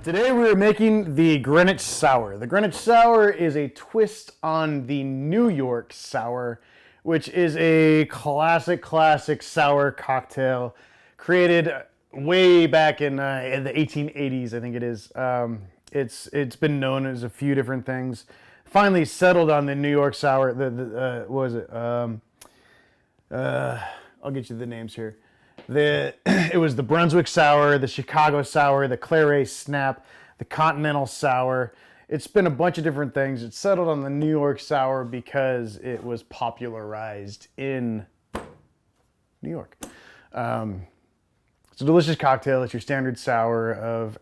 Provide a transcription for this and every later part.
Today we're making the Greenwich Sour. The Greenwich Sour is a twist on the New York Sour, which is a classic sour cocktail created way back in the 1880s, I think it is. It's been known as a few different things. Finally settled on the New York Sour. What was it? I'll get you the names here. It was the Brunswick Sour, the Chicago Sour, the Claret Snap, the Continental Sour. It's been a bunch of different things. It settled on the New York Sour because it was popularized in New York. It's a delicious cocktail. It's your standard sour of,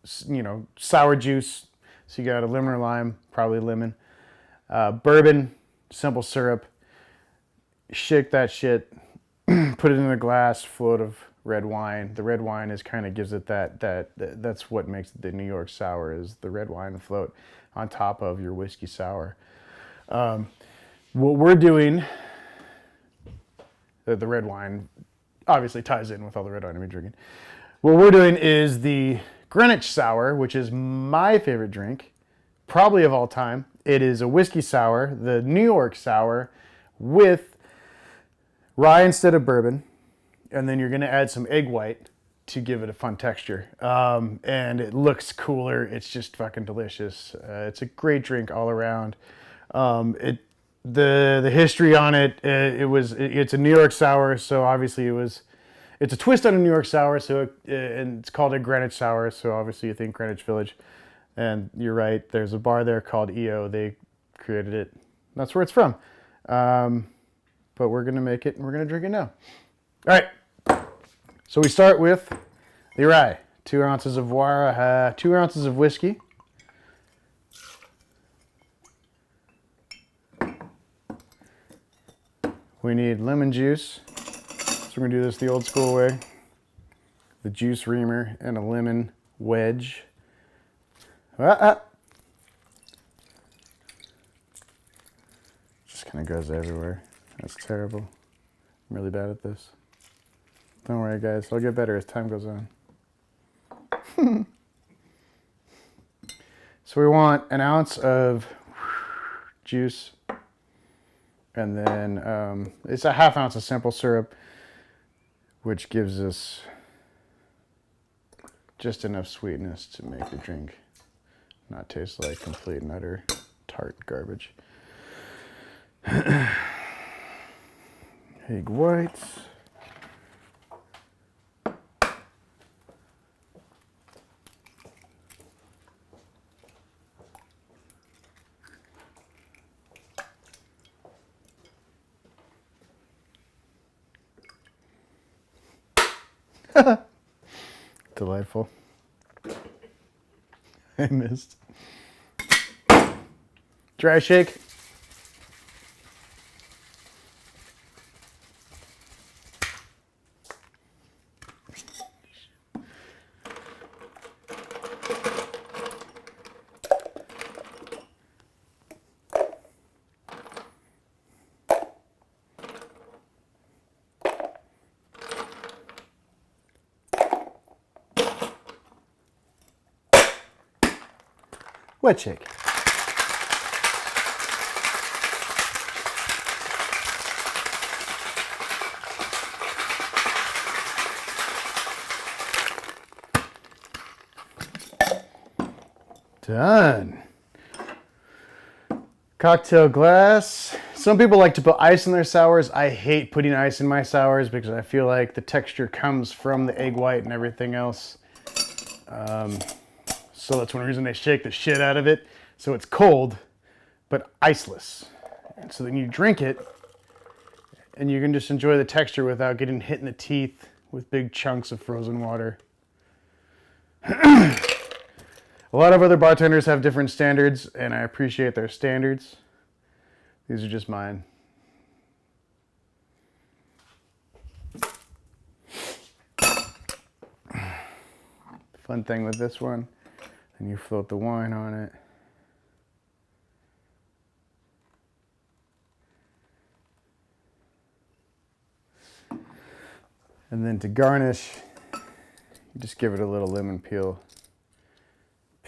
sour juice. So you got a lemon or lime, probably lemon. Bourbon, simple syrup. Shake that shit. Put it in a glass, float of red wine. The red wine is kind of gives it that's what makes it the New York Sour, is the red wine float on top of your whiskey sour. What we're doing, the red wine obviously ties in with all the red wine I'm drinking. What we're doing is the Greenwich Sour, which is my favorite drink, probably of all time. It is a whiskey sour, the New York Sour, with rye instead of bourbon, and then you're going to add some egg white to give it a fun texture. And it looks cooler. It's just fucking delicious. It's a great drink all around. The history on it, it's a New York Sour, so obviously it's a twist on a New York Sour, so and it's called a Greenwich Sour, so obviously you think Greenwich Village. And you're right, there's a bar there called EO. They created it. That's where it's from. But we're going to make it and we're going to drink it now. All right. So we start with the rye. 2 ounces of water, 2 ounces of whiskey. We need lemon juice. So we're going to do this the old school way. The juice reamer and a lemon wedge. Just kind of goes everywhere. That's terrible. I'm really bad at this. Don't worry, guys. I'll get better as time goes on. So we want an ounce of juice. And then it's a ½ ounce of simple syrup, which gives us just enough sweetness to make the drink not taste like complete and utter tart garbage. Egg whites. Delightful. I missed. Dry shake. Wet shake. Done. Cocktail glass. Some people like to put ice in their sours. I hate putting ice in my sours because I feel like the texture comes from the egg white and everything else. So that's one reason they shake the shit out of it. So it's cold, but iceless. And so then you drink it, and you can just enjoy the texture without getting hit in the teeth with big chunks of frozen water. A lot of other bartenders have different standards, and I appreciate their standards. These are just mine. Fun thing with this one, and you float the wine on it. And then to garnish, you just give it a little lemon peel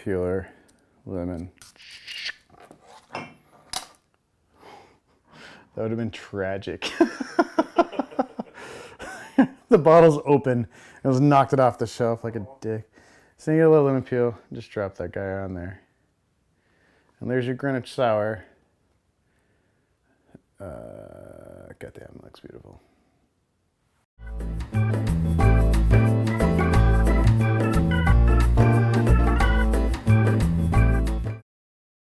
peeler, lemon. That would have been tragic. The bottle's open. It was knocked it off the shelf like a dick. So you get a little lemon peel. Just drop that guy on there. And there's your Greenwich Sour. Goddamn, looks beautiful.